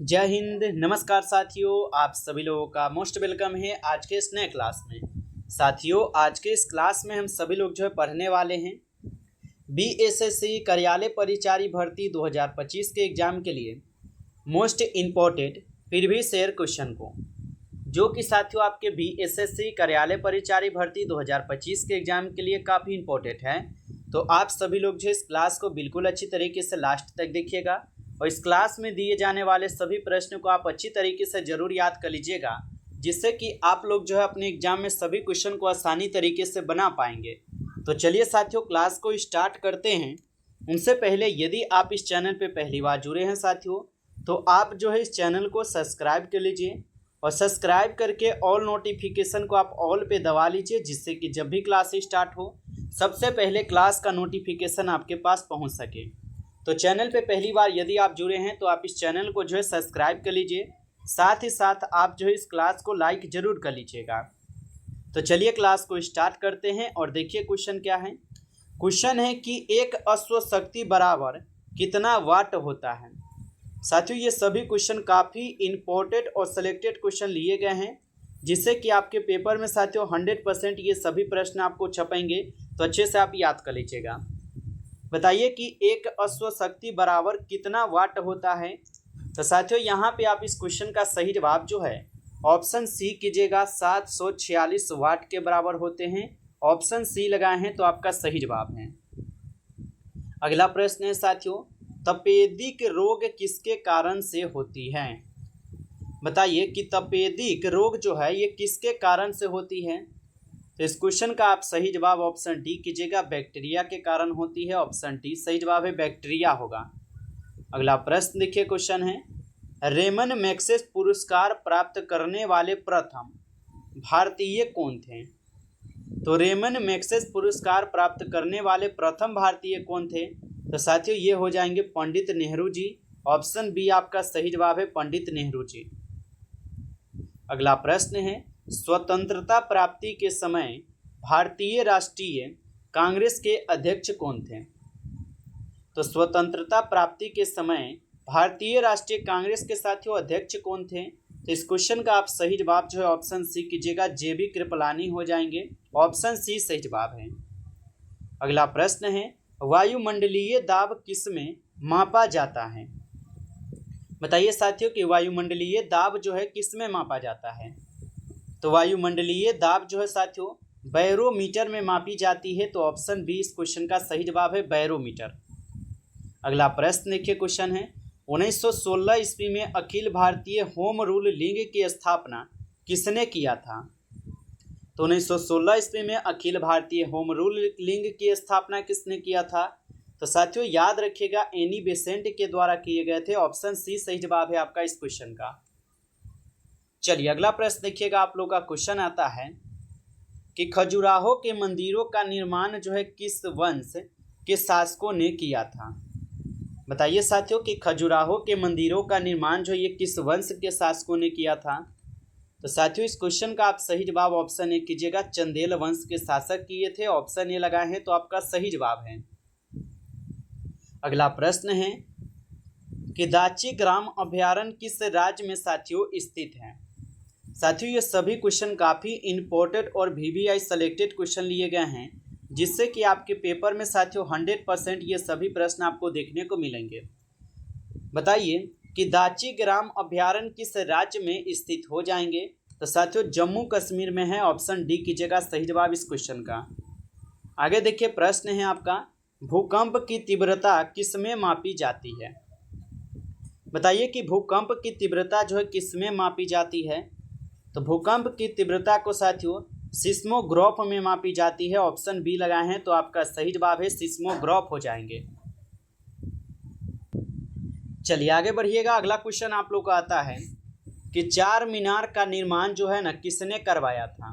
जय हिंद। नमस्कार साथियों, आप सभी लोगों का मोस्ट वेलकम है आज के इस नए क्लास में। साथियों, आज के इस क्लास में हम सभी लोग जो है पढ़ने वाले हैं बीएसएससी कार्यालय परिचारी भर्ती 2025 के एग्जाम के लिए most important previous year question को, जो कि साथियों आपके बीएसएससी कार्यालय परिचारी भर्ती 2025 के एग्जाम के लिए काफ़ी इम्पोर्टेंट है। तो आप सभी लोग जो इस क्लास को बिल्कुल अच्छी तरीके से लास्ट तक देखिएगा और इस क्लास में दिए जाने वाले सभी प्रश्नों को आप अच्छी तरीके से ज़रूर याद कर लीजिएगा, जिससे कि आप लोग जो है अपने एग्जाम में सभी क्वेश्चन को आसानी तरीके से बना पाएंगे। तो चलिए साथियों, क्लास को स्टार्ट करते हैं। उनसे पहले यदि आप इस चैनल पे पहली बार जुड़े हैं साथियों, तो आप जो है इस चैनल को सब्सक्राइब कर लीजिए और सब्सक्राइब करके ऑल नोटिफिकेशन को आप ऑल पे दबा लीजिए, जिससे कि जब भी क्लास स्टार्ट हो सबसे पहले क्लास का नोटिफिकेशन आपके पास पहुंच सके। तो चैनल पे पहली बार यदि आप जुड़े हैं तो आप इस चैनल को जो है सब्सक्राइब कर लीजिए, साथ ही साथ आप जो है इस क्लास को लाइक ज़रूर कर लीजिएगा। तो चलिए क्लास को स्टार्ट करते हैं और देखिए क्वेश्चन क्या है। क्वेश्चन है कि एक अश्व शक्ति बराबर कितना वाट होता है। साथियों, ये सभी क्वेश्चन काफ़ी इम्पोर्टेंट और सिलेक्टेड क्वेश्चन लिए गए हैं, जिससे कि आपके पेपर में साथियों 100% ये सभी प्रश्न आपको छपेंगे, तो अच्छे से आप याद कर लीजिएगा। बताइए कि एक अश्व शक्ति बराबर कितना वाट होता है। तो साथियों, यहाँ पे आप इस क्वेश्चन का सही जवाब जो है ऑप्शन सी कीजिएगा, 746 वाट के बराबर होते हैं। ऑप्शन सी लगाए हैं तो आपका सही जवाब है। अगला प्रश्न है साथियों, तपेदिक रोग किसके कारण से होती है। बताइए कि तपेदिक रोग जो है ये किसके कारण से होती है। तो इस क्वेश्चन का आप सही जवाब ऑप्शन डी कीजिएगा, बैक्टीरिया के कारण होती है। ऑप्शन डी सही जवाब है, बैक्टीरिया होगा। अगला प्रश्न देखिए, क्वेश्चन है रेमन मैग्सेसे पुरस्कार प्राप्त करने वाले प्रथम भारतीय कौन थे। तो रेमन मैग्सेसे पुरस्कार प्राप्त करने वाले प्रथम भारतीय कौन थे। तो साथियों, ये हो जाएंगे पंडित नेहरू जी। ऑप्शन बी आपका सही जवाब है, पंडित नेहरू जी। अगला प्रश्न है स्वतंत्रता प्राप्ति के समय भारतीय राष्ट्रीय कांग्रेस के अध्यक्ष कौन थे। तो स्वतंत्रता प्राप्ति के समय भारतीय राष्ट्रीय कांग्रेस के साथियों अध्यक्ष कौन थे। तो इस क्वेश्चन का आप सही जवाब जो है ऑप्शन सी कीजिएगा, जेबी कृपलानी हो जाएंगे। ऑप्शन सी सही जवाब है। अगला प्रश्न है वायुमंडलीय दाब किसमें मापा जाता है। बताइए साथियों कि वायुमंडलीय दाब जो है किसमें मापा जाता है। तो वायुमंडलीय दाब जो है साथियों बैरोमीटर में मापी जाती है। तो ऑप्शन बी इस क्वेश्चन का सही जवाब है, बैरोमीटर। अगला प्रश्न देखिए, क्वेश्चन है 1916 ईस्वी में Akhil Bharatiya home rule league की स्थापना किसने किया था। तो 1916 ईस्वी में Akhil Bharatiya home rule league की स्थापना किसने किया था। तो साथियों याद रखिएगा, एनी बेसेंट के द्वारा किए गए थे। ऑप्शन सी सही जवाब है आपका इस क्वेश्चन का। चलिए अगला प्रश्न देखिएगा, आप लोग का क्वेश्चन आता है कि खजुराहो के मंदिरों का निर्माण जो है किस वंश के शासकों ने किया था। बताइए साथियों कि खजुराहो के मंदिरों का निर्माण जो ये किस वंश के शासकों ने किया था। तो साथियों इस क्वेश्चन का आप सही जवाब ऑप्शन ए कीजिएगा, चंदेल वंश के शासक किए थे। ऑप्शन ए लगाए हैं तो आपका सही जवाब है। अगला प्रश्न है कि दाची ग्राम अभयारण्य किस राज्य में साथियों स्थित है। साथियों ये सभी क्वेश्चन काफ़ी इम्पोर्टेंट और वीवीआई सेलेक्टेड क्वेश्चन लिए गए हैं, जिससे कि आपके पेपर में साथियों 100% ये सभी प्रश्न आपको देखने को मिलेंगे। बताइए कि दाची ग्राम अभयारण्य किस राज्य में स्थित हो जाएंगे। तो साथियों जम्मू कश्मीर में है। ऑप्शन डी कीजिएगा सही जवाब इस क्वेश्चन का। आगे देखिए, प्रश्न है आपका भूकंप की तीव्रता किसमें मापी जाती है। बताइए कि भूकंप की तीव्रता जो है किसमें मापी जाती है। तो भूकंप की तीव्रता को साथियों सिस्मोग्राफ में मापी जाती है। ऑप्शन बी लगाए हैं तो आपका सही जवाब है, सिस्मोग्राफ हो जाएंगे। चलिए आगे बढ़िएगा। अगला क्वेश्चन आप लोग का आता है कि चार मीनार का निर्माण जो है ना किसने करवाया था।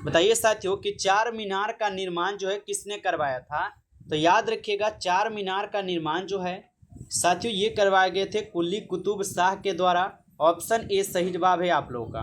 बताइए साथियों कि चार मीनार का निर्माण जो है किसने करवाया था। तो याद रखिएगा, चार मीनार का निर्माण जो है साथियों ये करवाए गए थे कुली कुतुब शाह के द्वारा। ऑप्शन ए सही जवाब है आप लोगों का।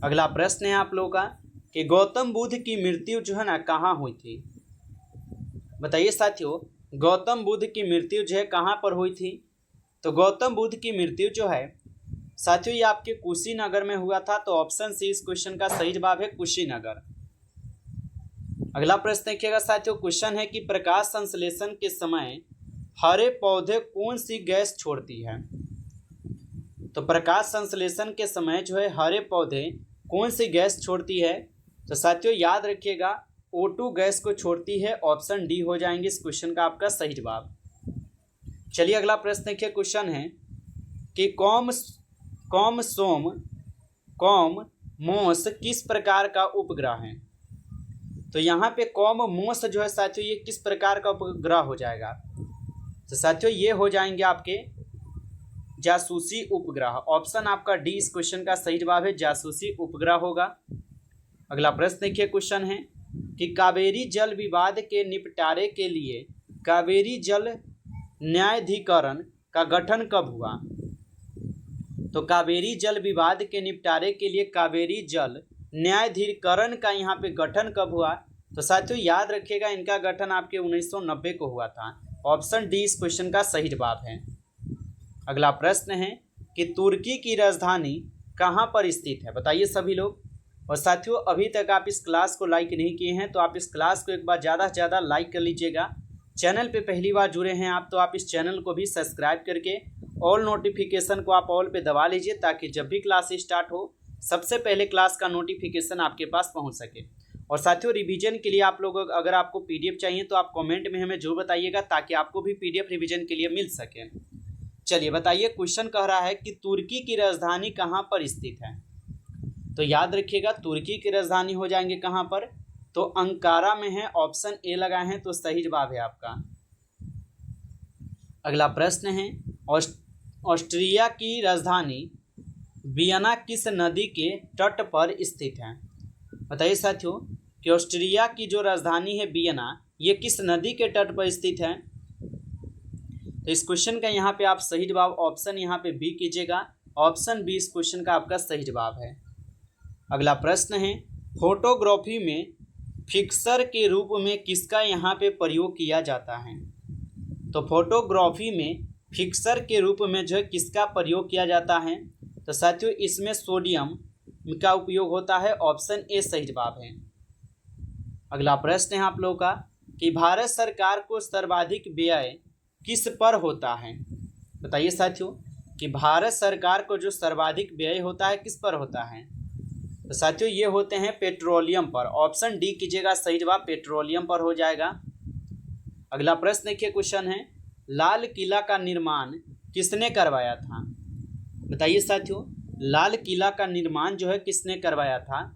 अगला प्रश्न है आप लोगों का कि गौतम बुद्ध की मृत्यु जो है ना कहाँ हुई थी। बताइए साथियों गौतम बुद्ध की मृत्यु जो है कहाँ पर हुई थी। तो गौतम बुद्ध की मृत्यु जो है साथियों ये आपके कुशीनगर में हुआ था। तो ऑप्शन सी इस क्वेश्चन का सही जवाब है कुशीनगर। अगला प्रश्न देखिएगा साथियों, क्वेश्चन है कि प्रकाश संश्लेषण के समय हरे पौधे कौन सी गैस छोड़ती है। तो प्रकाश संश्लेषण के समय जो है हरे पौधे कौन सी गैस छोड़ती है। तो साथियों याद रखिएगा O2 गैस को छोड़ती है। ऑप्शन डी हो जाएंगे इस क्वेश्चन का आपका सही जवाब। चलिए अगला प्रश्न देखिए, क्वेश्चन है कि कॉमोस किस प्रकार का उपग्रह है। तो यहाँ पे कॉमोस जो है साथियों ये किस प्रकार का उपग्रह हो जाएगा। तो साथियों ये हो जाएंगे आपके जासूसी उपग्रह। ऑप्शन आपका डी इस क्वेश्चन का सही जवाब है, जासूसी उपग्रह होगा। अगला प्रश्न देखिए, क्वेश्चन है कि कावेरी जल विवाद के निपटारे के लिए कावेरी जल न्यायाधिकरण का गठन कब हुआ। तो कावेरी जल विवाद के निपटारे के लिए कावेरी जल न्यायाधिकरण का यहाँ पे गठन कब हुआ। तो साथियों याद रखिएगा इनका गठन आपके 1990 को हुआ था। ऑप्शन डी इस क्वेश्चन का सही जवाब है। अगला प्रश्न है कि तुर्की की राजधानी कहाँ पर स्थित है, बताइए सभी लोग। और साथियों अभी तक आप इस क्लास को लाइक नहीं किए हैं तो आप इस क्लास को एक बार ज़्यादा से ज़्यादा लाइक कर लीजिएगा। चैनल पे पहली बार जुड़े हैं आप तो आप इस चैनल को भी सब्सक्राइब करके ऑल नोटिफिकेशन को आप ऑल पे दबा लीजिए ताकि जब भी क्लास स्टार्ट हो सबसे पहले क्लास का नोटिफिकेशन आपके पास पहुंच सके। और साथियों रिवीजन के लिए आप लोग अगर आपको पीडीएफ चाहिए तो आप कमेंट में हमें जरूर बताइएगा ताकि आपको भी पीडीएफ रिवीजन के लिए मिल सके। चलिए बताइए, क्वेश्चन कह रहा है कि तुर्की की राजधानी कहाँ पर स्थित है। तो याद रखिएगा तुर्की की राजधानी हो जाएंगे कहाँ पर, तो अंकारा में है। ऑप्शन ए लगाए हैं तो सही जवाब है आपका। अगला प्रश्न है ऑस्ट्रिया की राजधानी वियना किस नदी के तट पर स्थित है। बताइए साथियों कि ऑस्ट्रिया की जो राजधानी है वियना ये किस नदी के तट पर स्थित है। तो इस क्वेश्चन का यहाँ पे आप सही जवाब ऑप्शन यहाँ पे बी कीजिएगा। ऑप्शन बी इस क्वेश्चन का आपका सही जवाब है। अगला प्रश्न है फोटोग्राफी में फिक्सर के रूप में किसका यहाँ पे प्रयोग किया जाता है। तो फोटोग्राफी में फिक्सर के रूप में जो है किसका प्रयोग किया जाता है। तो साथियों इसमें सोडियम का उपयोग होता है। ऑप्शन ए सही जवाब है। अगला प्रश्न है आप लोगों का कि भारत सरकार को सर्वाधिक व्यय किस पर होता है। बताइए साथियों कि भारत सरकार को जो सर्वाधिक व्यय होता है किस पर होता है। तो साथियों ये होते हैं पेट्रोलियम पर। ऑप्शन डी कीजिएगा सही जवाब, पेट्रोलियम पर हो जाएगा। अगला प्रश्न देखिए, क्वेश्चन है लाल किला का निर्माण किसने करवाया था। बताइए साथियों लाल किला का निर्माण जो है किसने करवाया था।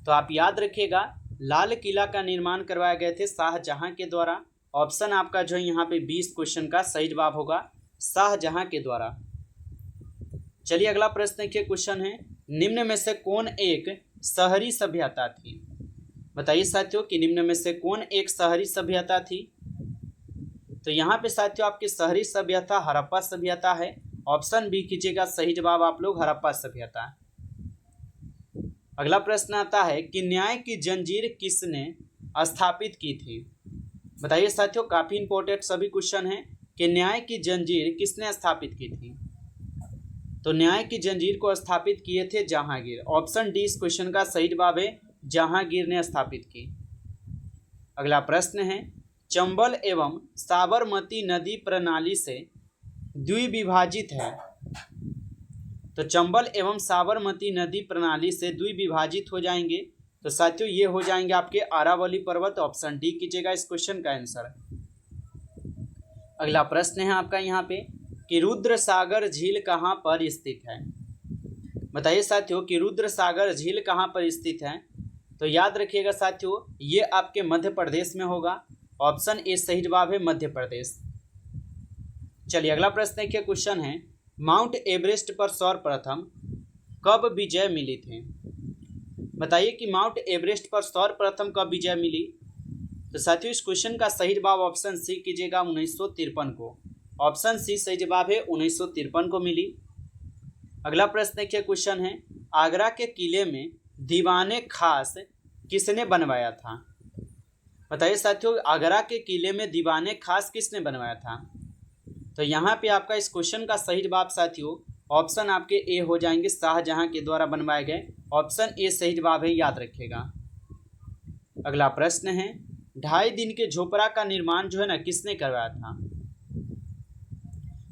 तो आप याद रखिएगा लाल किला का निर्माण करवाए गए थे शाहजहां के द्वारा। ऑप्शन आपका जो है यहाँ पे 20 क्वेश्चन का सही जवाब होगा, शाहजहां के द्वारा। चलिए अगला प्रश्न देखिए, क्वेश्चन है निम्न में से कौन एक शहरी सभ्यता थी। बताइए साथियों कि निम्न में से कौन एक शहरी सभ्यता थी। तो यहाँ पे साथियों आपकी शहरी सभ्यता हड़प्पा सभ्यता है। ऑप्शन बी कीजिएगा सही जवाब आप लोग, हड़प्पा सभ्यता। अगला प्रश्न आता है कि न्याय की जंजीर किसने स्थापित की थी। बताइए साथियों काफी इंपॉर्टेंट सभी क्वेश्चन है कि न्याय की जंजीर किसने स्थापित की थी। तो न्याय की जंजीर को स्थापित किए थे जहांगीर। ऑप्शन डी इस क्वेश्चन का सही जवाब है, जहांगीर ने स्थापित की। अगला प्रश्न है चंबल एवं साबरमती नदी प्रणाली से द्विविभाजित है। तो चंबल एवं साबरमती नदी प्रणाली से द्विविभाजित हो जाएंगे। तो साथियों ये हो जाएंगे आपके अरावली पर्वत। ऑप्शन डी कीजिएगा इस क्वेश्चन का आंसर। अगला प्रश्न है आपका यहाँ पे कि रुद्र सागर झील कहाँ पर स्थित है। बताइए साथियों कि रुद्र सागर झील कहाँ पर स्थित है। तो याद रखिएगा साथियों ये आपके मध्य प्रदेश में होगा। ऑप्शन ए सही जवाब है, मध्य प्रदेश। चलिए अगला प्रश्न देखिए, क्वेश्चन है माउंट एवरेस्ट पर सर्वप्रथम कब विजय मिली थी। बताइए कि माउंट एवरेस्ट पर सर्वप्रथम कब विजय मिली। तो साथियों इस क्वेश्चन का सही जवाब ऑप्शन सी कीजिएगा 1953 को। ऑप्शन सी सही जवाब है, 1953 को मिली। अगला प्रश्न देखिए, क्वेश्चन है आगरा के किले में दीवाने खास किसने बनवाया था। बताइए साथियों आगरा के किले में दीवाने खास किसने बनवाया था। तो यहाँ पे आपका इस क्वेश्चन का सही जवाब साथियों ऑप्शन आपके ए हो जाएंगे, शाहजहां के द्वारा बनवाए गए। ऑप्शन ए सही जवाब है, याद रखिएगा। अगला प्रश्न है 2.5 दिन के झोपड़ा का निर्माण जो है ना किसने करवाया था?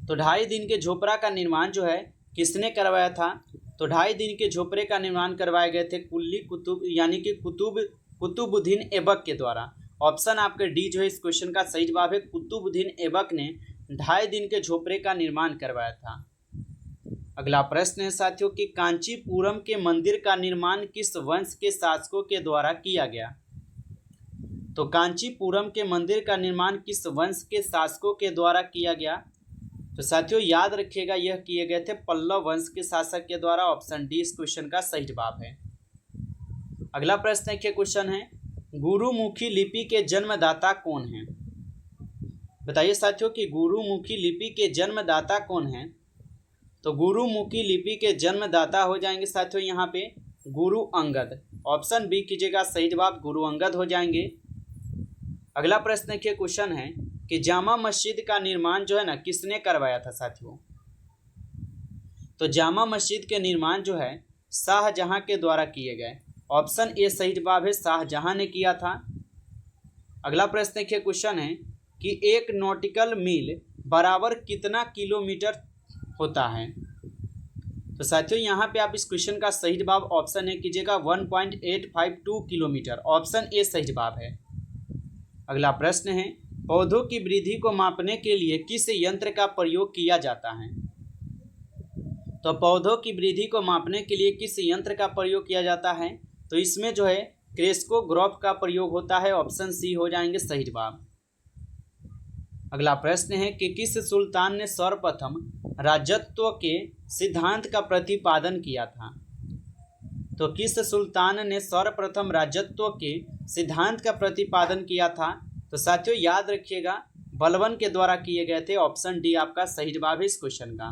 तो 2.5 दिन के झोपड़ा का निर्माण जो है किसने करवाया था? तो 2.5 दिन के झोपड़े का निर्माण करवाए गए थे कुली कुतुब यानी कि कुतुबुद्दीन ऐबक के द्वारा। ऑप्शन आपके डी जो है इस क्वेश्चन का सही जवाब है, कुतुबुद्दीन ऐबक ने 2.5 दिन के झोपड़े का निर्माण करवाया था। अगला प्रश्न है साथियों कि कांचीपुरम के मंदिर का निर्माण किस वंश के शासकों के द्वारा किया गया? तो कांचीपुरम के मंदिर का निर्माण किस वंश के शासकों के द्वारा किया गया? तो साथियों याद रखिएगा यह किए गए थे पल्लव वंश के शासक के द्वारा। ऑप्शन डी इस क्वेश्चन का सही जवाब है। अगला प्रश्न देखिए, क्वेश्चन है गुरुमुखी लिपि के जन्मदाता कौन है? बताइए साथियों कि गुरुमुखी लिपि के जन्मदाता कौन है? तो गुरुमुखी लिपि के जन्मदाता हो जाएंगे साथियों यहाँ पे गुरु अंगद। ऑप्शन बी कीजिएगा सही जवाब, गुरु अंगद हो जाएंगे। अगला प्रश्न देखिए, क्वेश्चन है कि जामा मस्जिद का निर्माण जो है ना किसने करवाया था साथियों? तो जामा मस्जिद के निर्माण जो है शाहजहां के द्वारा किए गए। ऑप्शन ए सही जवाब है, शाहजहां ने किया था। अगला प्रश्न देखिए, क्वेश्चन है कि एक नॉटिकल मील बराबर कितना किलोमीटर होता है? तो साथियों यहाँ पे आप इस क्वेश्चन का सही जवाब ऑप्शन ए कीजिएगा 1.852 किलोमीटर। ऑप्शन ए सही जवाब है। अगला प्रश्न है पौधों की वृद्धि को मापने के लिए किस यंत्र का प्रयोग किया जाता है? तो पौधों की वृद्धि को मापने के लिए किस यंत्र का प्रयोग किया जाता है? तो इसमें जो है क्रेस्कोग्राफ का प्रयोग होता है। ऑप्शन सी हो जाएंगे सही जवाब। अगला प्रश्न है कि किस सुल्तान ने सर्वप्रथम राजत्व के सिद्धांत का प्रतिपादन किया था? तो किस सुल्तान ने सर्वप्रथम राजत्व के सिद्धांत का प्रतिपादन किया था? तो साथियों याद रखिएगा बलबन के द्वारा किए गए थे। ऑप्शन डी आपका सही जवाब है इस क्वेश्चन का।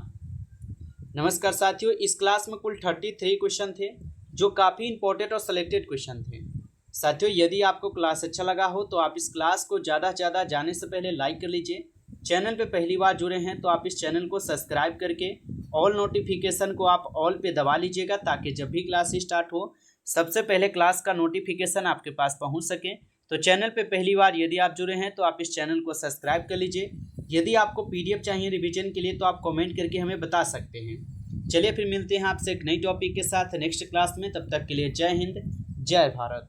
नमस्कार साथियों, इस क्लास में कुल 33 क्वेश्चन थे जो काफ़ी इंपॉर्टेंट और सिलेक्टेड क्वेश्चन थे। साथियों यदि आपको क्लास अच्छा लगा हो तो आप इस क्लास को ज़्यादा से ज़्यादा जाने से पहले लाइक कर लीजिए। चैनल पे पहली बार जुड़े हैं तो आप इस चैनल को सब्सक्राइब करके ऑल नोटिफिकेशन को आप ऑल पे दबा लीजिएगा ताकि जब भी क्लास स्टार्ट हो सबसे पहले क्लास का नोटिफिकेशन आपके पास पहुंच सके। तो चैनल पे पहली बार यदि आप जुड़े हैं तो आप इस चैनल को सब्सक्राइब कर लीजिए। यदि आपको PDF चाहिए रिवीजन के लिए तो आप कमेंट करके हमें बता सकते हैं। चलिए फिर मिलते हैं आपसे एक नई टॉपिक के साथ नेक्स्ट क्लास में। तब तक के लिए जय हिंद, जय भारत।